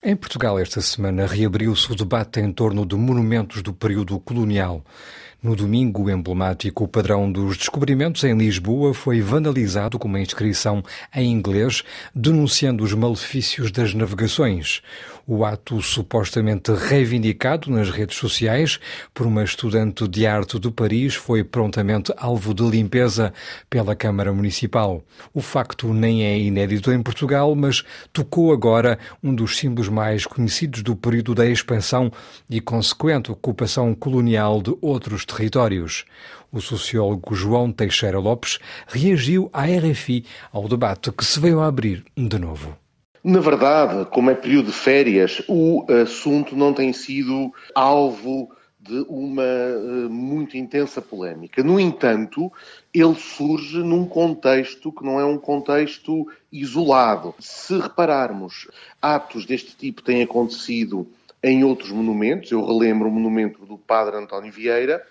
Em Portugal, esta semana, reabriu-se o debate em torno de monumentos do período colonial. No domingo, o emblemático Padrão dos Descobrimentos, em Lisboa, foi vandalizado com uma inscrição em inglês, denunciando os malefícios das navegações. O ato supostamente reivindicado nas redes sociais por uma estudante de arte de Paris foi prontamente alvo de limpeza pela Câmara Municipal. O facto nem é inédito em Portugal, mas tocou agora um dos símbolos mais conhecidos do período da expansão e consequente ocupação colonial de outros territórios. O sociólogo João Teixeira Lopes reagiu à RFI ao debate que se veio a abrir de novo. Na verdade, como é período de férias, o assunto não tem sido alvo de uma muito intensa polémica. No entanto, ele surge num contexto que não é um contexto isolado. Se repararmos, atos deste tipo têm acontecido em outros monumentos. Eu relembro o monumento do Padre António Vieira.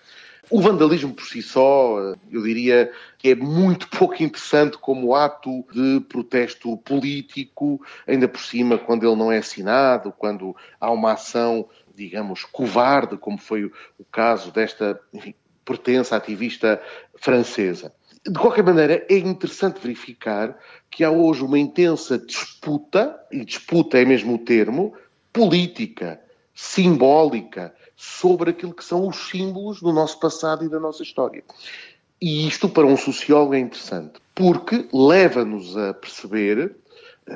O vandalismo por si só, eu diria que é muito pouco interessante como ato de protesto político, ainda por cima quando ele não é assinado, quando há uma ação, digamos, covarde, como foi o caso desta, pertença ativista francesa. De qualquer maneira, é interessante verificar que há hoje uma intensa disputa, e disputa é mesmo o termo, política, simbólica, sobre aquilo que são os símbolos do nosso passado e da nossa história. E isto, para um sociólogo, é interessante, porque leva-nos a perceber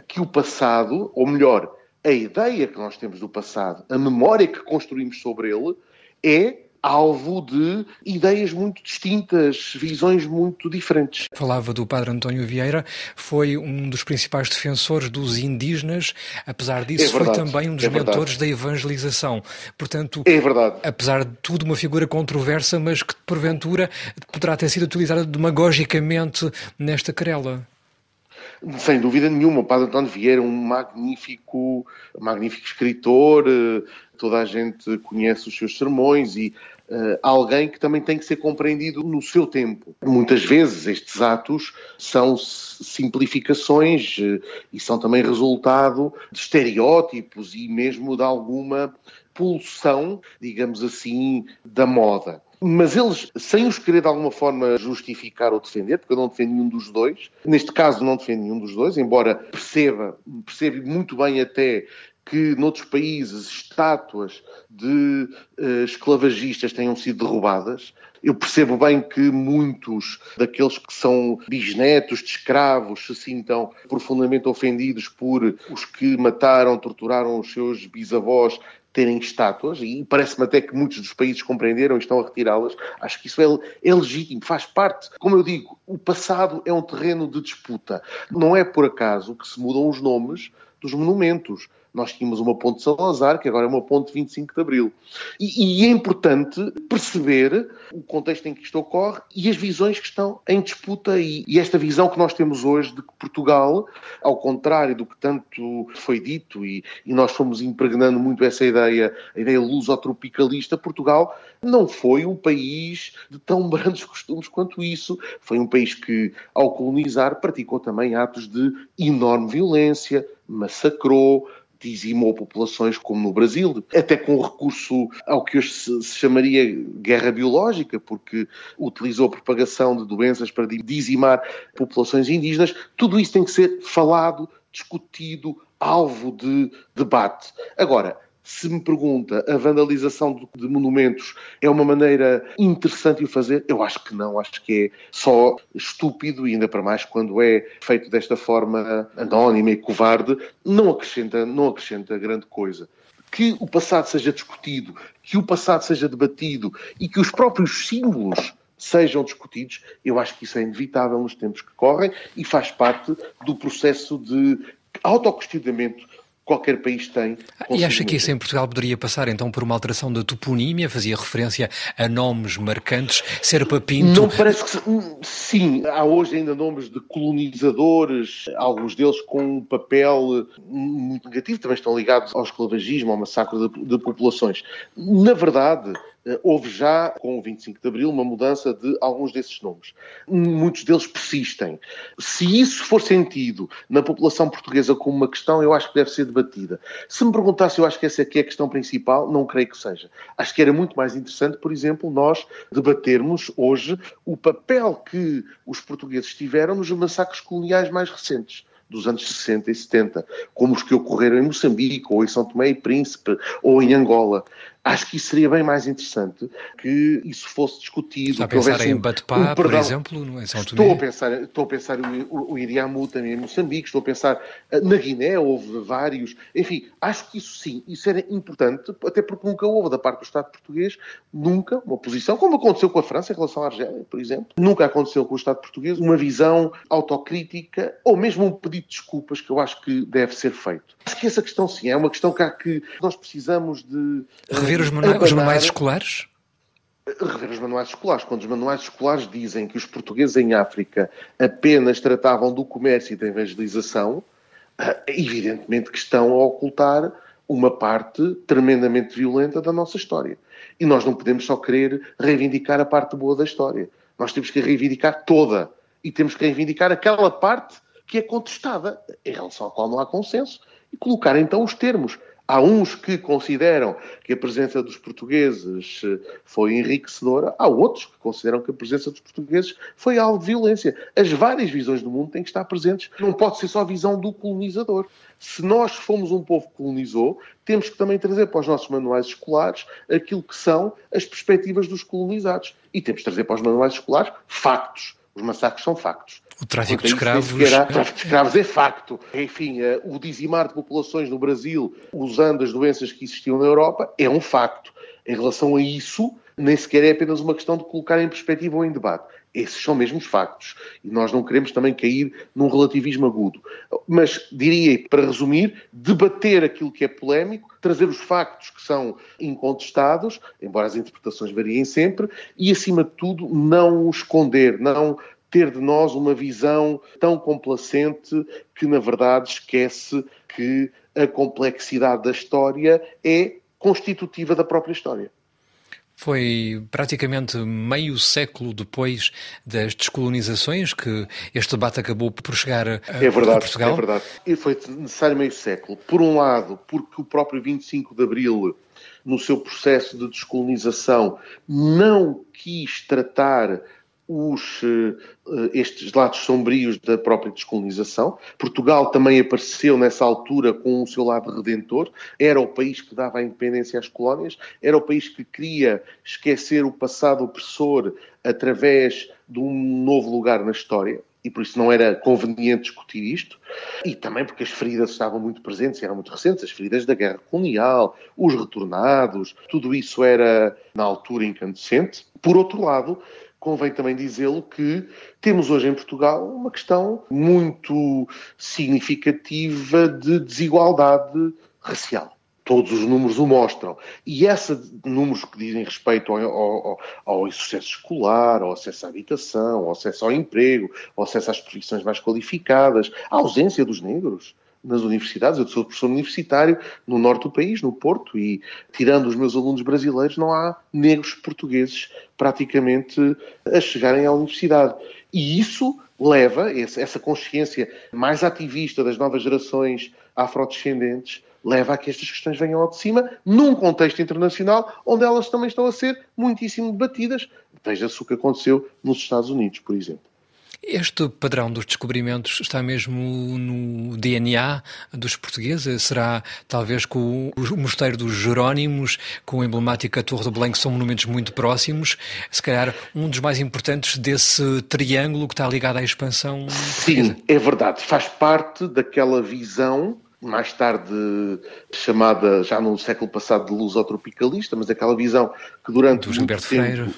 que o passado, ou melhor, a ideia que nós temos do passado, a memória que construímos sobre ele, é alvo de ideias muito distintas, visões muito diferentes. Falava do Padre António Vieira, foi um dos principais defensores dos indígenas, apesar disso foi também um dos mentores da evangelização. Portanto, é verdade. Apesar de tudo uma figura controversa, mas que porventura poderá ter sido utilizada demagogicamente nesta querela. Sem dúvida nenhuma, o Padre António Vieira é um magnífico escritor, toda a gente conhece os seus sermões e alguém que também tem que ser compreendido no seu tempo. Muitas vezes estes atos são simplificações e são também resultado de estereótipos e mesmo de alguma pulsão, digamos assim, da moda. Mas eles, sem os querer de alguma forma justificar ou defender, porque eu não defendo nenhum dos dois, neste caso não defendo nenhum dos dois, embora perceba muito bem até que noutros países estátuas de esclavagistas tenham sido derrubadas. Eu percebo bem que muitos daqueles que são bisnetos de escravos se sintam profundamente ofendidos por os que mataram, torturaram os seus bisavós terem estátuas, e parece-me até que muitos dos países compreenderam e estão a retirá-las. Acho que isso é legítimo, faz parte. Como eu digo, o passado é um terreno de disputa. Não é por acaso que se mudam os nomes dos monumentos. Nós tínhamos uma ponte de Salazar, que agora é uma ponte de 25 de Abril. E é importante perceber o contexto em que isto ocorre e as visões que estão em disputa. E esta visão que nós temos hoje de que Portugal, ao contrário do que tanto foi dito, e nós fomos impregnando muito essa ideia, a ideia lusotropicalista, Portugal não foi um país de tão brandos costumes quanto isso. Foi um país que, ao colonizar, praticou também atos de enorme violência, massacrou, dizimou populações como no Brasil, até com recurso ao que hoje se chamaria guerra biológica, porque utilizou a propagação de doenças para dizimar populações indígenas. Tudo isso tem que ser falado, discutido, alvo de debate. Agora, se me pergunta, a vandalização de monumentos é uma maneira interessante de o fazer? Eu acho que não, acho que é só estúpido, e ainda para mais quando é feito desta forma anónima e covarde, não acrescenta grande coisa. Que o passado seja discutido, que o passado seja debatido e que os próprios símbolos sejam discutidos, eu acho que isso é inevitável nos tempos que correm e faz parte do processo de autoquestionamento qualquer país tem. E acha que isso em Portugal poderia passar então por uma alteração da toponímia? Fazia referência a nomes marcantes, Serpa Pinto? Não parece que... Sim, há hoje ainda nomes de colonizadores, alguns deles com um papel muito negativo, também estão ligados ao esclavagismo, ao massacre de populações. Na verdade, houve já, com o 25 de Abril, uma mudança de alguns desses nomes. Muitos deles persistem. Se isso for sentido na população portuguesa como uma questão, eu acho que deve ser debatida. Se me perguntar se eu acho que essa aqui é a questão principal, não creio que seja. Acho que era muito mais interessante, por exemplo, nós debatermos hoje o papel que os portugueses tiveram nos massacres coloniais mais recentes, dos anos 60 e 70, como os que ocorreram em Moçambique, ou em São Tomé e Príncipe, ou em Angola. Acho que isso seria bem mais interessante que isso fosse discutido. Está a pensar em Batpá, por exemplo, em São Tomé? Estou a pensar o Iriamu também em Moçambique, estou a pensar na Guiné, houve vários. Enfim, acho que isso sim, isso era importante, até porque nunca houve da parte do Estado português, nunca, uma posição, como aconteceu com a França em relação à Argélia, por exemplo, nunca aconteceu com o Estado português, uma visão autocrítica, ou mesmo um pedido de desculpas, que eu acho que deve ser feito. Acho que essa questão sim, é uma questão que nós precisamos de... Rever os manuais escolares? Rever os manuais escolares. Quando os manuais escolares dizem que os portugueses em África apenas tratavam do comércio e da evangelização, evidentemente que estão a ocultar uma parte tremendamente violenta da nossa história. E nós não podemos só querer reivindicar a parte boa da história. Nós temos que reivindicar toda. E temos que reivindicar aquela parte que é contestada, em relação à qual não há consenso, e colocar então os termos. Há uns que consideram que a presença dos portugueses foi enriquecedora, há outros que consideram que a presença dos portugueses foi algo de violência. As várias visões do mundo têm que estar presentes. Não pode ser só a visão do colonizador. Se nós fomos um povo que colonizou, temos que também trazer para os nossos manuais escolares aquilo que são as perspectivas dos colonizados. E temos que trazer para os manuais escolares factos. Os massacres são factos. O tráfico de escravos... O tráfico de escravos é facto. Enfim, o dizimar de populações no Brasil usando as doenças que existiam na Europa é um facto. Em relação a isso, nem sequer é apenas uma questão de colocar em perspectiva ou em debate. Esses são mesmo os factos. E nós não queremos também cair num relativismo agudo. Mas, diria, para resumir, debater aquilo que é polémico, trazer os factos que são incontestados, embora as interpretações variem sempre, e, acima de tudo, não esconder, não ter de nós uma visão tão complacente que, na verdade, esquece que a complexidade da história é constitutiva da própria história. Foi praticamente meio século depois das descolonizações que este debate acabou por chegar a Portugal. É verdade. E foi necessário meio século. Por um lado, porque o próprio 25 de Abril, no seu processo de descolonização, não quis tratar estes lados sombrios da própria descolonização. Portugal também apareceu nessa altura com o seu lado redentor. Era o país que dava a independência às colónias, era o país que queria esquecer o passado opressor através de um novo lugar na história. E por isso não era conveniente discutir isto. E também porque as feridas estavam muito presentes e eram muito recentes, as feridas da guerra colonial, os retornados, tudo isso era, na altura, incandescente. Por outro lado, convém também dizê-lo que temos hoje em Portugal uma questão muito significativa de desigualdade racial. Todos os números o mostram. E esses números que dizem respeito ao sucesso escolar, ao acesso à habitação, ao acesso ao emprego, ao acesso às profissões mais qualificadas, à ausência dos negros nas universidades. Eu sou professor universitário no norte do país, no Porto, e tirando os meus alunos brasileiros, não há negros portugueses praticamente a chegarem à universidade. E isso leva, essa consciência mais ativista das novas gerações afrodescendentes, leva a que estas questões venham ao de cima, num contexto internacional, onde elas também estão a ser muitíssimo debatidas. Veja-se o que aconteceu nos Estados Unidos, por exemplo. Este padrão dos descobrimentos está mesmo no DNA dos portugueses? Será talvez com o Mosteiro dos Jerónimos, com a emblemática Torre de Belém, que são monumentos muito próximos, se calhar um dos mais importantes desse triângulo que está ligado à expansão portuguesa? Sim, é verdade. Faz parte daquela visão, mais tarde chamada, já no século passado, de lusotropicalista, mas aquela visão que durante do Gilberto Freire.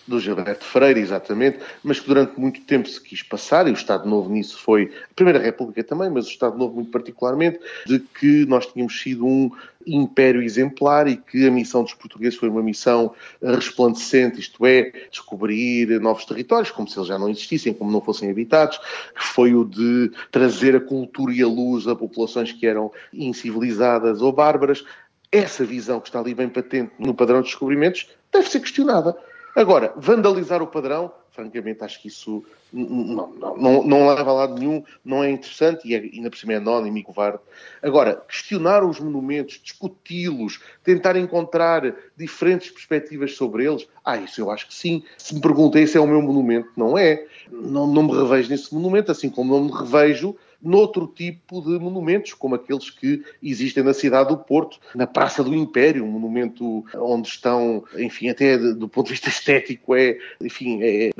Do Gilberto Freire, exatamente, mas que durante muito tempo se quis passar, e o Estado Novo nisso foi, a Primeira República também, mas o Estado Novo muito particularmente, de que nós tínhamos sido um império exemplar e que a missão dos portugueses foi uma missão resplandecente, isto é, descobrir novos territórios, como se eles já não existissem, como não fossem habitados, que foi o de trazer a cultura e a luz a populações que eram incivilizadas ou bárbaras. essa visão que está ali bem patente no padrão de descobrimentos deve ser questionada. Agora, vandalizar o padrão, francamente, acho que isso não leva a lado nenhum, não é interessante e ainda por cima é anónimo e covarde. Agora, questionar os monumentos, discuti-los, tentar encontrar diferentes perspectivas sobre eles, isso eu acho que sim. Se me perguntam, esse é o meu monumento, não é. Não me revejo nesse monumento, assim como não me revejo noutro tipo de monumentos, como aqueles que existem na cidade do Porto, na Praça do Império, um monumento onde estão, enfim, até do ponto de vista estético é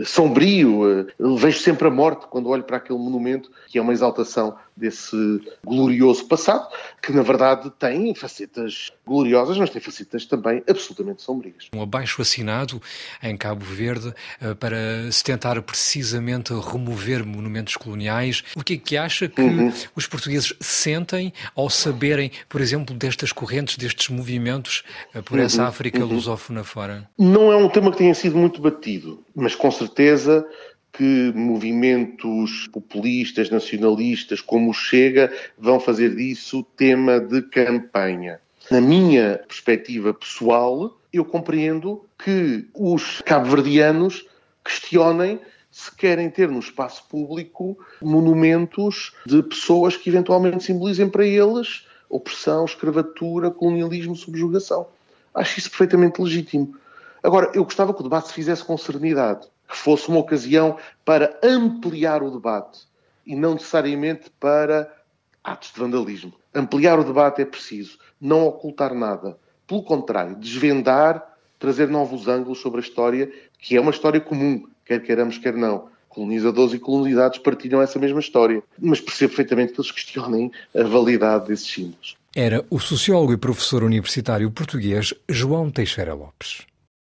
sombrio. Vejo sempre a morte quando olho para aquele monumento, que é uma exaltação desse glorioso passado, que na verdade tem facetas gloriosas, mas tem facetas também absolutamente sombrias. Um abaixo-assinado em Cabo Verde para se tentar precisamente remover monumentos coloniais. O que é que acha que os portugueses sentem ao saberem, por exemplo, destas correntes, destes movimentos por essa África lusófona fora? Não é um tema que tenha sido muito batido, mas com certeza que movimentos populistas, nacionalistas, como o Chega, vão fazer disso tema de campanha. Na minha perspectiva pessoal, eu compreendo que os cabo-verdianos questionem se querem ter no espaço público monumentos de pessoas que eventualmente simbolizem para eles opressão, escravatura, colonialismo, subjugação. Acho isso perfeitamente legítimo. Agora, eu gostava que o debate se fizesse com serenidade, que fosse uma ocasião para ampliar o debate e não necessariamente para atos de vandalismo. Ampliar o debate é preciso, não ocultar nada. Pelo contrário, desvendar, trazer novos ângulos sobre a história, que é uma história comum, quer queiramos, quer não. Colonizadores e colonizados partilham essa mesma história, mas percebo perfeitamente que eles questionem a validade desses símbolos. Era o sociólogo e professor universitário português João Teixeira Lopes.